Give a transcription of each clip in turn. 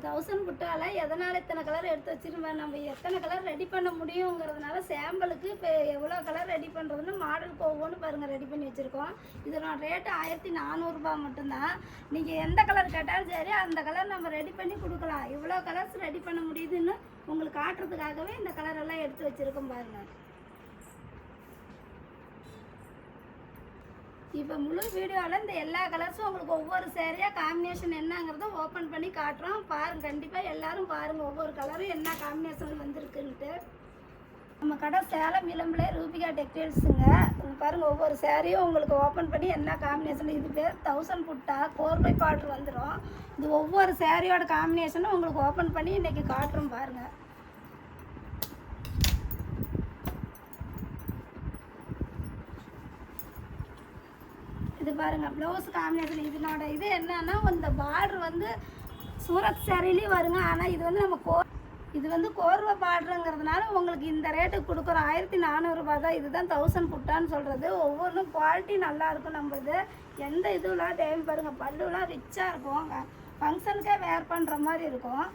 1000 புட்டால எதனால் இத்தனை கலர் எடுத்து வச்சுருந்தேன், நம்ம எத்தனை கலர் ரெடி பண்ண முடியுங்கிறதுனால சாம்பிளுக்கு இப்போ எவ்வளோ கலர் ரெடி பண்ணுறதுன்னு மாடலுக்கு ஒவ்வொன்று பாருங்கள் ரெடி பண்ணி வச்சுருக்கோம். இதனோட ரேட்டு 1400 மட்டும்தான். நீங்கள் எந்த கலர் கேட்டாலும் சரி அந்த கலர் நம்ம ரெடி பண்ணி கொடுக்கலாம். இவ்வளோ கலர்ஸ் ரெடி பண்ண முடியுதுன்னு உங்களுக்கு காட்டுறதுக்காகவே இந்த கலரெல்லாம் எடுத்து வச்சுருக்கோம் பாருங்கள். இப்போ முழு வீடியோவில் இந்த எல்லா கலர்ஸும் உங்களுக்கு ஒவ்வொரு சேரீயாக காம்பினேஷன் என்னங்கிறத ஓப்பன் பண்ணி காட்டுறோம். பாருங்கள், கண்டிப்பாக எல்லோரும் பாருங்கள் ஒவ்வொரு கலரும் என்ன காம்பினேஷன் வந்திருக்குன்ட்டு. நம்ம கடை சேலம் இளம்பிள்ளை ரூபிகா டெக்ஸ்டைல்ஸுங்க. பாருங்கள் ஒவ்வொரு சேரீயும் உங்களுக்கு ஓப்பன் பண்ணி என்ன காம்பினேஷன். இது பேர் 1000 புட்டா கோர்வை பார்டர் வந்துடும். இது ஒவ்வொரு சேரீயோட காம்பினேஷனும் உங்களுக்கு ஓப்பன் பண்ணி இன்றைக்கி காட்டுறோம் பாருங்கள். இது பாருங்கள் ப்ளவுஸ் காம்பினேஷன். இதனோட இது என்னன்னா இந்த பார்டர் வந்து சூரத் சேரீலையும் வருங்க. ஆனால் இது வந்து நம்ம இது வந்து கோர்வை பார்டருங்கிறதுனால உங்களுக்கு இந்த ரேட்டுக்கு கொடுக்குறோம். 1400 தான். இதுதான் 1000 புட்டான்னு சொல்கிறது. ஒவ்வொன்றும் குவாலிட்டி நல்லாயிருக்கும். நம்ம இது எந்த இதுலாம் தேவை பாருங்கள். பல்லுலாம் ரிச்சாக இருக்கும். ஃபங்க்ஷனுக்கே வேர் பண்ணுற மாதிரி இருக்கும்.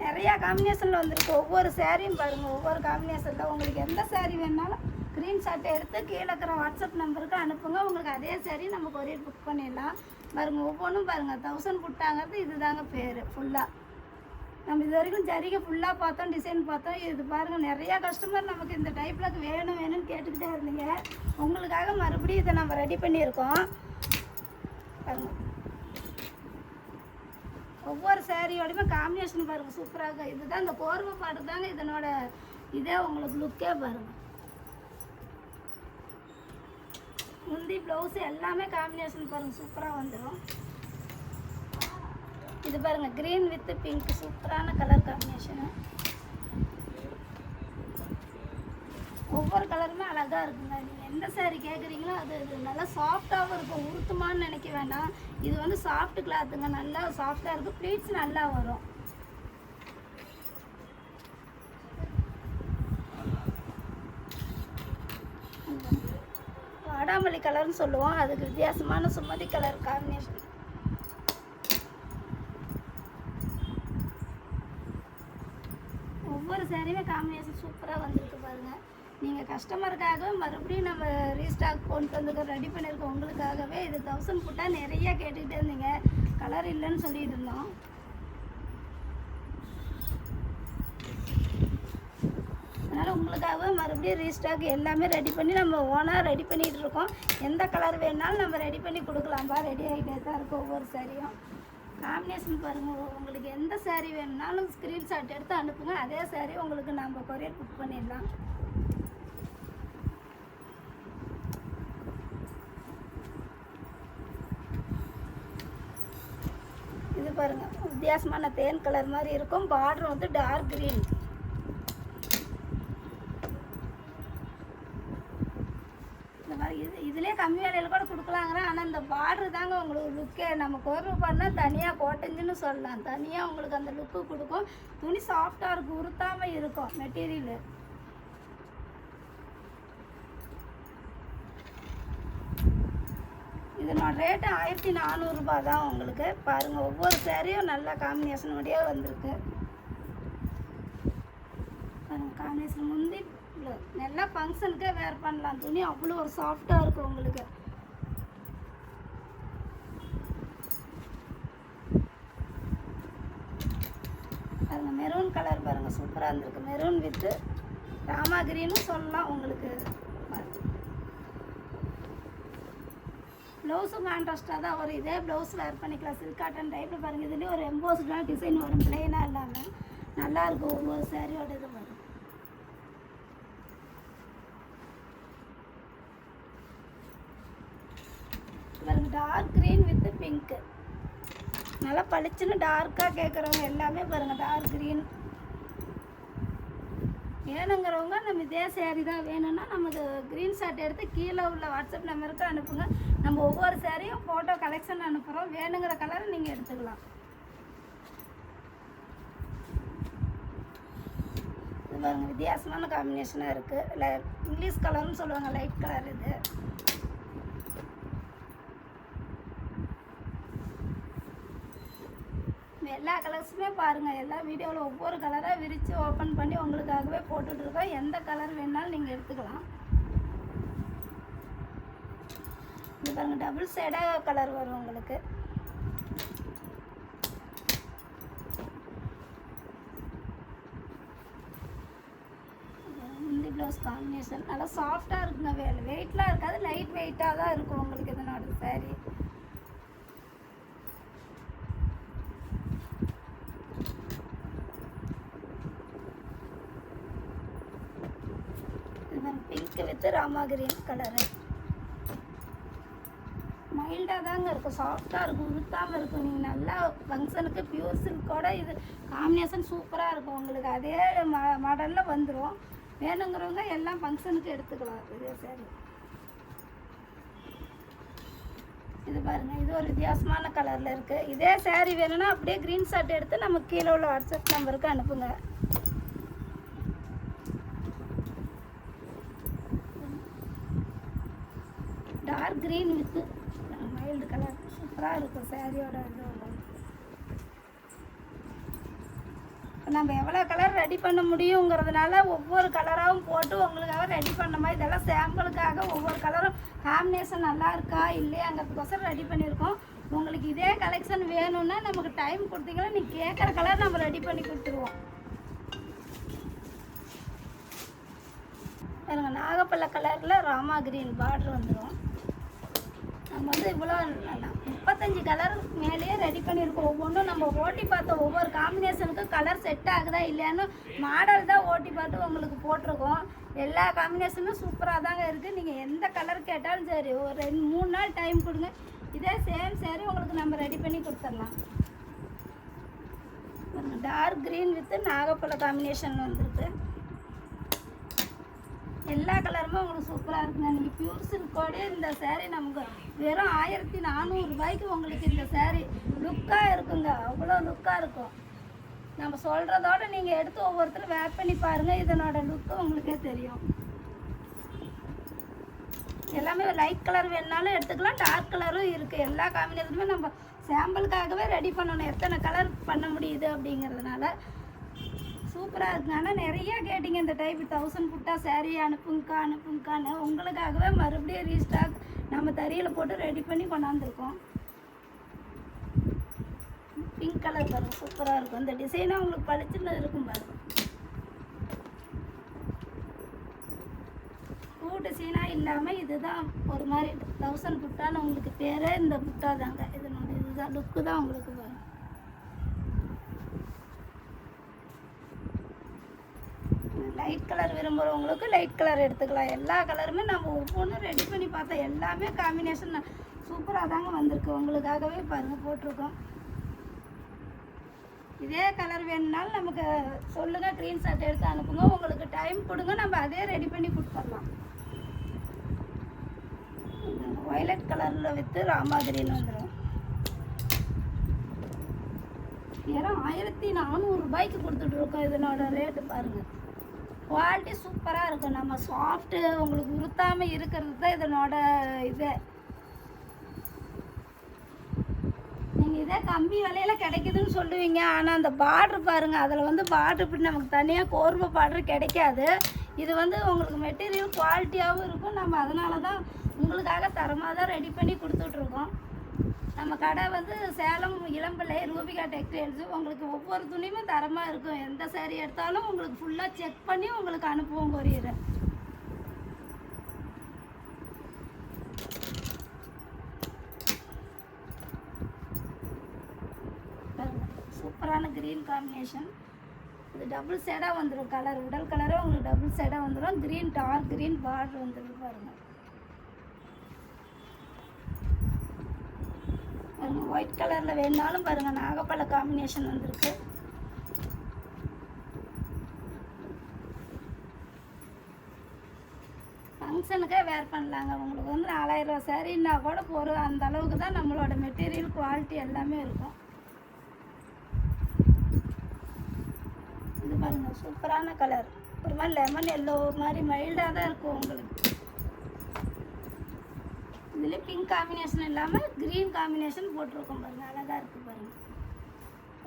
நிறையா காம்பினேஷனில் வந்துருக்கு. ஒவ்வொரு சேரீயும் பாருங்கள். ஒவ்வொரு காம்பினேஷனில் உங்களுக்கு எந்த சேரீ வேணாலும் ஸ்க்ரீன்ஷாட் எடுத்து கீழே இருக்கிற வாட்ஸ்அப் நம்பருக்கு அனுப்புங்க. உங்களுக்கு அதே சரி நம்ம கொரியர் புக் பண்ணிடலாம். பாருங்கள் ஒவ்வொன்றும் பாருங்கள் 1000 புட்டாங்கிறது இதுதாங்க பேர் ஃபுல்லாக. நம்ம இது வரைக்கும் ஜரிகை ஃபுல்லாக பார்த்தோம், டிசைன் பார்த்தோம். இது பாருங்கள் நிறையா கஸ்டமர் நமக்கு இந்த டைப்பில் வேணும்னு கேட்டுக்கிட்டே இருந்தீங்க. உங்களுக்காக மறுபடியும் இதை நம்ம ரெடி பண்ணியிருக்கோம் பாருங்கள். ஒவ்வொரு சேரீயோடையுமே காம்பினேஷன் பாருங்கள் சூப்பராக இருக்கும். இதுதான் இந்த கோர்வை பாட்டு தாங்க இதனோட இதே உங்களுக்கு லுக்கே பாருங்கள். முந்தி ப்ளவுஸு எல்லாமே காம்பினேஷன் பாருங்கள் சூப்பராக வந்துடும். இது பாருங்கள் க்ரீன் வித் பிங்க் சூப்பரான கலர் காம்பினேஷனு. ஒவ்வொரு கலருமே அழகாக இருக்குங்க. நீங்கள் எந்த சேரீ கேட்குறீங்களோ அது நல்லா சாஃப்டாகவும் இருக்கும். உருத்துமான்னு நினைக்க வேண்டாம். இது வந்து சாஃப்ட் கிளாத்துங்க. நல்லா சாஃப்டாக இருக்குது. ப்ளீட்ஸ் நல்லா வரும். வாடாமல்லி கலர்னு சொல்லுவோம். அதுக்கு வித்தியாசமான சுமதி கலர் காம்பினேஷன். ஒவ்வொரு சேரீயுமே காம்பினேஷன் சூப்பராக வந்திருக்கு பாருங்கள். நீங்கள் கஸ்டமருக்காக மறுபடியும் நம்ம ரீஸ்டாக் கொண்டு வந்து ரெடி பண்ணியிருக்கோம். உங்களுக்காகவே இது 1000 புட்டா நிறையா கேட்டுக்கிட்டே இருந்தீங்க. கலர் இல்லைன்னு சொல்லிட்டு இருந்தோம். அதனால் உங்களுக்காக மறுபடியும் ரீஸ்டாக் எல்லாமே ரெடி பண்ணி நம்ம ஓனாக ரெடி பண்ணிகிட்டு இருக்கோம். எந்த கலர் வேணாலும் நம்ம ரெடி பண்ணி கொடுக்கலாம்பா. ரெடி ஆகிட்டே தான் இருக்கும் ஒவ்வொரு சேரீயும். காம்பினேஷன் பாருங்கள். உங்களுக்கு எந்த சேரீ வேணுனாலும் ஸ்க்ரீன்ஷாட் எடுத்து அனுப்புங்க. அதே சேரீ உங்களுக்கு நம்ம கொரியர் புக் பண்ணிடலாம். இது பாருங்கள் வித்தியாசமான தேன் கலர் மாதிரி இருக்கும். பார்டர் வந்து டார்க் க்ரீன். இதிலே கம்மி விலையில் கூட கொடுக்கலாங்கிறேன். ஆனால் இந்த பார்டர் தாங்க உங்களுக்கு லுக்கே. நம்ம கோர்வை பண்ணால் தனியாக கோட்டஞ்சுன்னு சொல்லலாம். தனியாக உங்களுக்கு அந்த லுக்கு கொடுக்கும். துணி சாஃப்டாக இருக்கும், உறுத்தாமல் இருக்கும் மெட்டீரியலு. இதனோட ரேட்டு 1400 தான் உங்களுக்கு. பாருங்கள் ஒவ்வொரு சேரீயும் நல்ல காம்பினேஷனோடையே வந்திருக்கு. காம்பினேஷன் முந்தி நல்லா ஃபங்க்ஷனுக்கே வேர் பண்ணலாம். துணி அவ்வளோ ஒரு சாஃப்டாக இருக்கும் உங்களுக்கு. பாருங்கள் மெரூன் கலர் பாருங்கள் சூப்பராக இருந்திருக்கு. மெரூன் வித்து ராமா கிரீனும் சொல்லலாம் உங்களுக்கு. ப்ளவுஸும் கான்ட்ராஸ்டாக தான் வரும். இதே ப்ளவுஸ் வேர் பண்ணிக்கலாம். சில்க் காட்டன் டைப்பில் பாருங்கள். இதுலேயே ஒரு எம்போஸ்டான டிசைன் வரும். பிளெயினாக இல்லாமல் நல்லாயிருக்கும். ஒவ்வொரு சேரீயோட இது வரும். பாருங்கள் டார்க் க்ரீன் வித் பிங்க்கு. நல்லா பளிச்சுன்னு டார்க்காக கேட்குறவங்க எல்லாமே பாருங்கள் டார்க் க்ரீன் வேணுங்கிறவங்க நம்ம இதே சேரீ தான் வேணும்னா நமக்கு ஸ்க்ரீன்ஷாட் எடுத்து கீழே உள்ள வாட்ஸ்அப் நம்பருக்கு அனுப்புங்க. நம்ம ஒவ்வொரு சேரீயும் ஃபோட்டோ கலெக்ஷன் அனுப்புகிறோம். வேணுங்கிற கலரை நீங்கள் எடுத்துக்கலாம். இது பாருங்கள் வித்தியாசமான காம்பினேஷனாக இருக்குது. இங்கிலீஷ் கலர்னு சொல்லுவாங்க. லைட் கலர் இது. எல்லா கலர்ஸுமே பாருங்கள், எல்லா வீடியோவில் ஒவ்வொரு கலராக விரித்து ஓப்பன் பண்ணி உங்களுக்காகவே போட்டுட்ருக்கோம். எந்த கலர் வேணாலும் நீங்கள் எடுத்துக்கலாம். இது பாருங்கள், டபுள் ஷேடாக கலர் வரும் உங்களுக்கு. முந்தி ப்ளவுஸ் காம்பினேஷன் நல்லா சாஃப்டாக இருக்குங்க. வெயிட்லாம் இருக்காது, லைட் வெயிட்டாக தான் இருக்கும் உங்களுக்கு இதனோட sari. Pink with Rama green colour. மைல்டாக தாங்க இருக்கும், சாஃப்டாக இருக்கும், உருத்தாமல் இருக்கும். நீங்கள் நல்லா ஃபங்க்ஷனுக்கு பியூர் சில்கோட இது காம்பினேஷன் சூப்பராக இருக்கும் உங்களுக்கு. அதே மாடலில் வந்துடும். வேணுங்கிறவங்க எல்லாம் ஃபங்க்ஷனுக்கு எடுத்துக்கலாம். இதே சாரி இது பாருங்கள், இது ஒரு வித்தியாசமான கலரில் இருக்குது. இதே சாரீ வேணும்னா அப்படியே க்ரீன் ஷாட் எடுத்து நம்ம கீழே உள்ள வாட்ஸ்அப் நம்பருக்கு அனுப்புங்க. Dark green with mild colour சூப்பராக இருக்கும் சாரியோட. இது நம்ம எவ்வளோ கலர் ரெடி பண்ண முடியுங்கிறதுனால ஒவ்வொரு கலராகவும் போட்டு உங்களுக்காக ரெடி பண்ணோமா. இதெல்லாம் சாம்பிளுக்காக ஒவ்வொரு கலரும் காம்பினேஷன் நல்லா இருக்கா இல்லையாங்கிறதுக்கோசரம் ரெடி பண்ணியிருக்கோம். உங்களுக்கு இதே கலெக்ஷன் வேணும்னா நமக்கு டைம் கொடுத்தீங்கன்னா நீங்கள் கேட்குற கலர் நம்ம ரெடி பண்ணி கொடுத்துருவோம். பாருங்க, நாகப்பழ கலரில் ராமா கிரீன் பார்டர் வந்துடும். நம்ம வந்து இவ்வளோ 35 கலர் மேலேயே ரெடி பண்ணியிருக்கோம். ஒவ்வொன்றும் நம்ம ஓட்டி பார்த்தோம், ஒவ்வொரு காம்பினேஷனுக்கு கலர் செட் ஆகுதா இல்லையான்னு மாடல் தான் ஓட்டி பார்த்து உங்களுக்கு போட்டிருக்கோம். எல்லா காம்பினேஷனும் சூப்பராக தாங்க இருக்குது. நீங்கள் எந்த கலர் கேட்டாலும் சரி, ஒரு 2-3 நாள் டைம் கொடுங்க, இதே சேம் சாரி உங்களுக்கு நம்ம ரெடி பண்ணி கொடுத்துடலாம். டார்க் க்ரீன் வித் நாகப்பழ காம்பினேஷன் வந்துருக்கு. எல்லா கலருமே உங்களுக்கு சூப்பராக இருக்குங்க. நீங்கள் பியூர் சில்கோடே இந்த சேரீ நமக்கு வெறும் 1400 ரூபாய்க்கு உங்களுக்கு இந்த சேரீ லுக்காக இருக்குங்க. அவ்வளோ லுக்காக இருக்கும். நம்ம சொல்கிறதோட நீங்கள் எடுத்து ஒவ்வொருத்தரும் வேர் பண்ணி பாருங்கள், இதனோட லுக்கு உங்களுக்கே தெரியும். எல்லாமே லைட் கலர் வேணுனாலும் எடுத்துக்கலாம், டார்க் கலரும் இருக்குது. எல்லா காம்பினேஷனுமே நம்ம சாம்பிளுக்காகவே ரெடி பண்ணணும், எத்தனை கலர் பண்ண முடியுது அப்படிங்கிறதுனால. சூப்பராக இருக்குங்க. ஆனால் நிறையா கேட்டிங்க இந்த டைப் 1000 புட்டா சாரீ அனுப்புங்கக்கான்னு. உங்களுக்காகவே மறுபடியும் ரீஸ்டாக் நம்ம தறியில் போட்டு ரெடி பண்ணி கொண்டாந்துருக்கோம். பிங்க் கலர் பாருங்கள், சூப்பராக இருக்கும். இந்த டிசைனாக உங்களுக்கு பளிச்சுன்னு இருக்கும் பாருங்க. பூ டிசைனாக இல்லாமல் இதுதான் ஒரு மாதிரி 1000 புட்டான்னு உங்களுக்கு பேரே இந்த புட்டா தாங்க. இதனோட இதுதான் லுக்கு தான் உங்களுக்கு வரும். லைட் கலர் விரும்புகிறவங்களுக்கு லைட் கலர் எடுத்துக்கலாம். எல்லா கலருமே நம்ம ஒவ்வொன்றும் ரெடி பண்ணி பார்த்தா எல்லாமே காம்பினேஷன் சூப்பராக தாங்க வந்திருக்கு. உங்களுக்காகவே பாருங்கள் போட்டிருக்கோம். இதே கலர் வேணும்னாலும் நமக்கு சொல்லுங்கள், க்ரீன் ஷாட் எடுத்து அனுப்புங்க. உங்களுக்கு டைம் கொடுங்க, நம்ம அதே ரெடி பண்ணி கொடுத்துடலாம். வயலட் கலரில் வித்து ராமா கிரீன் வந்துடும். வெறும் 1400 ரூபாய்க்கு கொடுத்துட்ருக்கோம். இதனோட ரேட்டு பாருங்கள். குவாலிட்டி சூப்பராக இருக்கும். நம்ம சாஃப்ட்டு உங்களுக்கு உறுத்தாமல் இருக்கிறது தான் இதனோட இது. நீங்கள் இதே கம்மி விலையில் கிடைக்குதுன்னு சொல்லுவீங்க, ஆனால் அந்த பார்ட்ரு பாருங்கள், அதில் வந்து பார்ட்ரு இப்படி நமக்கு தனியாக கோர்வை பார்ட்ரு கிடைக்காது. இது வந்து உங்களுக்கு மெட்டீரியல் குவாலிட்டியாகவும் இருக்கும். நம்ம அதனால தான் உங்களுக்காக தரமாக தான் ரெடி பண்ணி கொடுத்துட்ருக்கோம். நம்ம கடை வந்து சேலம் இளம்பிள்ளை ரூபிகா டெக்ஸ்டைல்ஸு. உங்களுக்கு ஒவ்வொரு துணியுமே தரமாக இருக்கும். எந்த சாரீ எடுத்தாலும் உங்களுக்கு ஃபுல்லாக செக் பண்ணி உங்களுக்கு அனுப்புவோம் கொரியர். சூப்பரான க்ரீன் காம்பினேஷன். இது டபுள் ஷேடாக வந்துடும் கலர். உடல் கலரே உங்களுக்கு டபுள் ஷேடாக வந்துடும். க்ரீன் டார்க் க்ரீன் பார்டர் வந்துடும் பாருங்கள். ஒயிட் கலரில் வேணுனாலும் பாருங்கள், நாகப்பழ காம்பினேஷன் வந்திருக்கு. ஃபங்க்ஷனுக்கே வேர் பண்ணலாங்க. உங்களுக்கு வந்து 4000 ரூபா சாரீன்னா கூட போகிற அந்த அளவுக்கு தான் நம்மளோட மெட்டீரியல் குவாலிட்டி எல்லாமே இருக்கும். இது பாருங்கள், சூப்பரான கலர். ஒரு மாதிரி லெமன் எல்லோ மாதிரி மைல்டாக தான் இருக்கும் உங்களுக்கு. இதில் பிங்க் காம்பினேஷன் இல்லாமல் க்ரீன் காம்பினேஷன் போட்டிருக்கோம் பாருங்கள், அழகாக இருக்குது பாருங்கள்.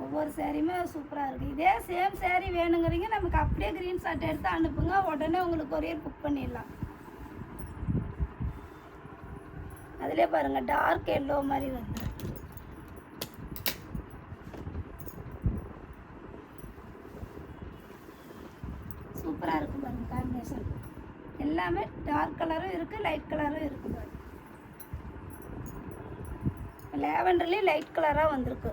ஒவ்வொரு சேரீயுமே சூப்பராக இருக்குது. இதே சேம் சேரீ வேணுங்கிறீங்க நமக்கு அப்படியே க்ரீன் ஷாட் எடுத்து அனுப்புங்க, உடனே உங்களுக்கு கொரியர் புக் பண்ணிடலாம். அதிலே பாருங்கள் டார்க் எல்லோ மாதிரி வந்து சூப்பராக இருக்குது பாருங்கள். காம்பினேஷன் எல்லாமே டார்க் கலரும் இருக்குது, லைட் கலரும் இருக்குது பாருங்கள். லேவண்டர்லேயே லைட் கலராக வந்திருக்கு.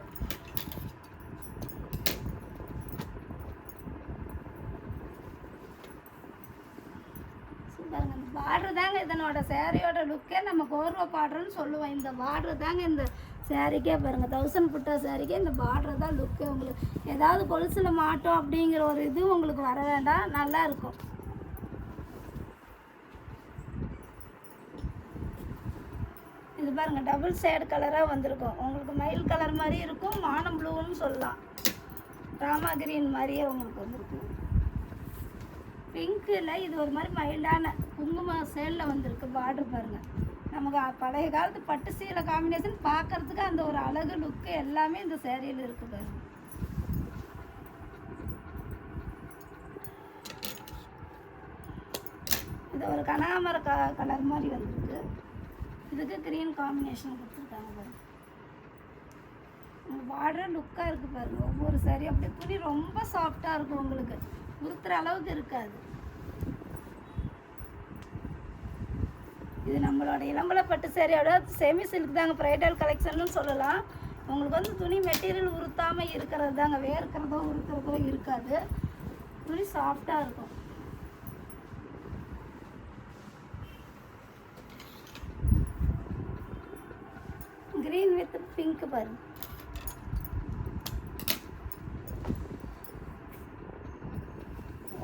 பாருங்க இந்த பார்டர் தாங்க இதனோட சேரீயோட லுக்கே. நம்ம கோர்வை பார்டர்னு சொல்லுவோம். இந்த பார்டர் தாங்க இந்த சேரீக்கே பாருங்கள். 1000 புட்டா சேரீக்கே இந்த பார்டர் தான் லுக்கே. உங்களுக்கு ஏதாவது கொலுசில் மாட்டோம் அப்படிங்கிற ஒரு இது உங்களுக்கு வர வேண்டாம், நல்லா இருக்கும். இது பாருங்கள் டபுள் ஷேடு கலராக வந்திருக்கும். உங்களுக்கு மயில் கலர் மாதிரி இருக்கும், மானம் ப்ளூன்னு சொல்லலாம், ராமா கிரீன் மாதிரியே உங்களுக்கு வந்திருக்கும். பிங்க்கில் இது ஒரு மாதிரி மைல்டான குங்கும சேலில் வந்திருக்கு. பார்டர் பாருங்கள். நமக்கு பழைய காலத்து பட்டு சீலை காம்பினேஷன் பார்க்குறதுக்கு அந்த ஒரு அழகு லுக்கு எல்லாமே இந்த சேரீயில் இருக்குது பாருங்கள். இது ஒரு கனகாமர கலர் மாதிரி வந்திருக்கு. இதுக்கு க்ரீன் காம்பினேஷன் கொடுத்துருக்காங்க பாருங்கள். பார்டர் லுக்காக இருக்குது பாருங்கள். ஒவ்வொரு சேரீ அப்படியே துணி ரொம்ப சாஃப்டாக இருக்கும், உங்களுக்கு உறுத்துற அளவுக்கு இருக்காது. இது நம்மளோட இளம்பல பட்டு சேரீயோட செமி சில்க் தாங்க, ப்ரைடல் கலெக்ஷன்னு சொல்லலாம். உங்களுக்கு வந்து துணி மெட்டீரியல் உறுத்தாமல் இருக்கிறது தாங்க, வேர்க்கிறதோ உறுத்துறதோ இருக்காது, துணி சாஃப்டாக இருக்கும். க்ரீன் வித் பிங்க் பாருங்க.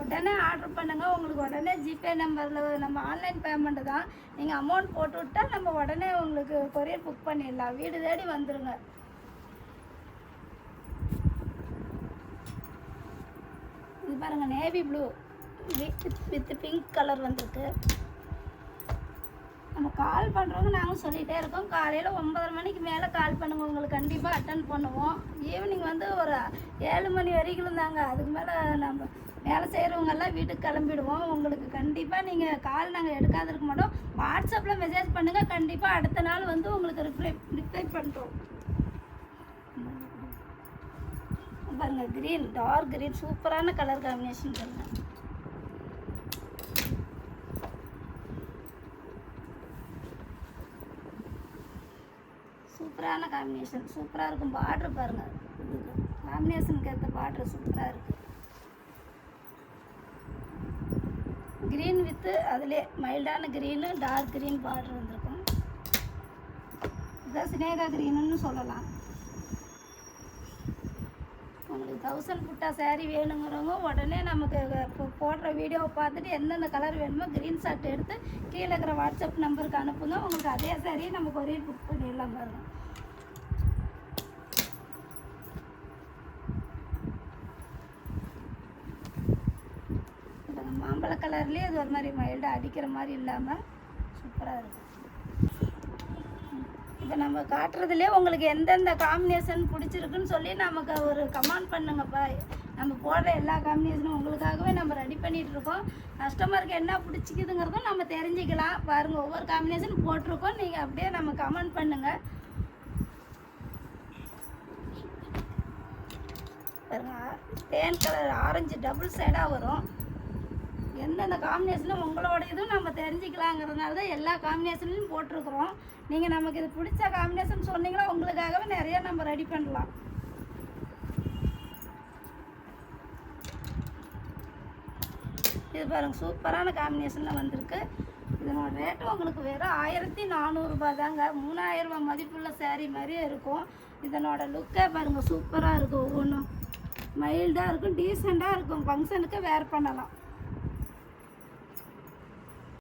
உடனே ஆர்டர் பண்ணுங்கள். உங்களுக்கு உடனே ஜிபே நம்பரில் நம்ம ஆன்லைன் பேமெண்ட்டு தான். நீங்கள் அமௌண்ட் போட்டு விட்டால் நம்ம உடனே உங்களுக்கு கொரியர் புக் பண்ணிடலாம், வீடு தேடி வந்துடுங்க. இது பாருங்கள் navy blue with pink colour வந்திருக்கு. நம்ம கால் பண்ணுறவங்க நாங்கள் சொல்லிகிட்டே இருக்கோம். காலையில் 9:30 மணிக்கு மேலே கால் பண்ணுங்கள், உங்களுக்கு கண்டிப்பாக அட்டன் பண்ணுவோம். ஈவினிங் வந்து ஒரு 7 மணி வரைக்கும் தாங்க, அதுக்கு மேலே நம்ம வேலை செய்கிறவங்கெல்லாம் வீட்டுக்கு கிளம்பிடுவோம். உங்களுக்கு கண்டிப்பாக நீங்கள் கால் நாங்கள் எடுக்காத இருக்க மாட்டோம். வாட்ஸ்அப்பில் மெசேஜ் பண்ணுங்கள், கண்டிப்பாக அடுத்த நாள் வந்து உங்களுக்கு ரிப்ளை பண்ணுறோம். பாருங்கள் க்ரீன், டார்க் க்ரீன், சூப்பரான கலர் காம்பினேஷன் பாருங்கள். சூப்பரான காம்பினேஷன், சூப்பராக இருக்கும். பார்டர் பாருங்கள், காம்பினேஷனுக்கு ஏற்ற பார்டர் சூப்பராக இருக்குது. க்ரீன் வித்து அதிலே மைல்டான க்ரீனு, டார்க் க்ரீன் பார்டர் வந்திருக்கும். இதுதான் சினேகா க்ரீனுன்னு சொல்லலாம். உங்களுக்கு 1000 புட்டா சேரீ வேணுங்கிறவங்க உடனே நமக்கு போடுற வீடியோவை பார்த்துட்டு எந்தெந்த கலர் வேணுமோ க்ரீன் ஷாட் எடுத்து கீழே இருக்கிற வாட்ஸ்அப் நம்பருக்கு அனுப்புங்க. உங்களுக்கு அதே சேரீ நம்ம கொரியர் புக் பண்ணிடலாம் பாருங்கள். மாம்பழ கலர்லேயே இது ஒரு மாதிரி மைல்டாக அடிக்கிற மாதிரி இல்லாமல் சூப்பராக இருக்கும். இப்போ நம்ம காட்டுறதுலேயே உங்களுக்கு எந்தெந்த காம்பினேஷன் பிடிச்சிருக்குன்னு சொல்லி நமக்கு ஒரு கமெண்ட் பண்ணுங்கப்பா. நம்ம போடுற எல்லா காம்பினேஷனும் உங்களுக்காகவே நம்ம ரெடி பண்ணிகிட்ருக்கோம். கஸ்டமருக்கு என்ன பிடிச்சிக்குதுங்கிறதும் நம்ம தெரிஞ்சுக்கலாம். பாருங்கள் ஒவ்வொரு காம்பினேஷன் போட்டிருக்கோம், நீங்கள் அப்படியே நம்ம கமெண்ட் பண்ணுங்கள். பாருங்கள் தேன் கலர் ஆரஞ்சு டபுள் சைடாக வரும். எந்தெந்த காம்பினேஷனும் உங்களோட இதுவும் நம்ம தெரிஞ்சுக்கலாங்கிறதுனால தான் எல்லா காம்பினேஷன்லையும் போட்டிருக்கிறோம். நீங்கள் நமக்கு இது பிடிச்ச காம்பினேஷன் சொன்னீங்கன்னா உங்களுக்காகவே நிறையா நம்ம ரெடி பண்ணலாம். இது பாருங்கள் சூப்பரான காம்பினேஷனில் வந்திருக்கு. இதனோட ரேட்டு உங்களுக்கு வெறும் 1400 ரூபாய் தாங்க. 3000 ரூபாய் மதிப்புள்ள சேரீ மாதிரியே இருக்கும். இதனோட லுக்கே பாருங்கள் சூப்பராக இருக்கும். ஒவ்வொன்றும் மைல்டாக இருக்கும், டீசெண்டாக இருக்கும், ஃபங்க்ஷனுக்கு வேர் பண்ணலாம்.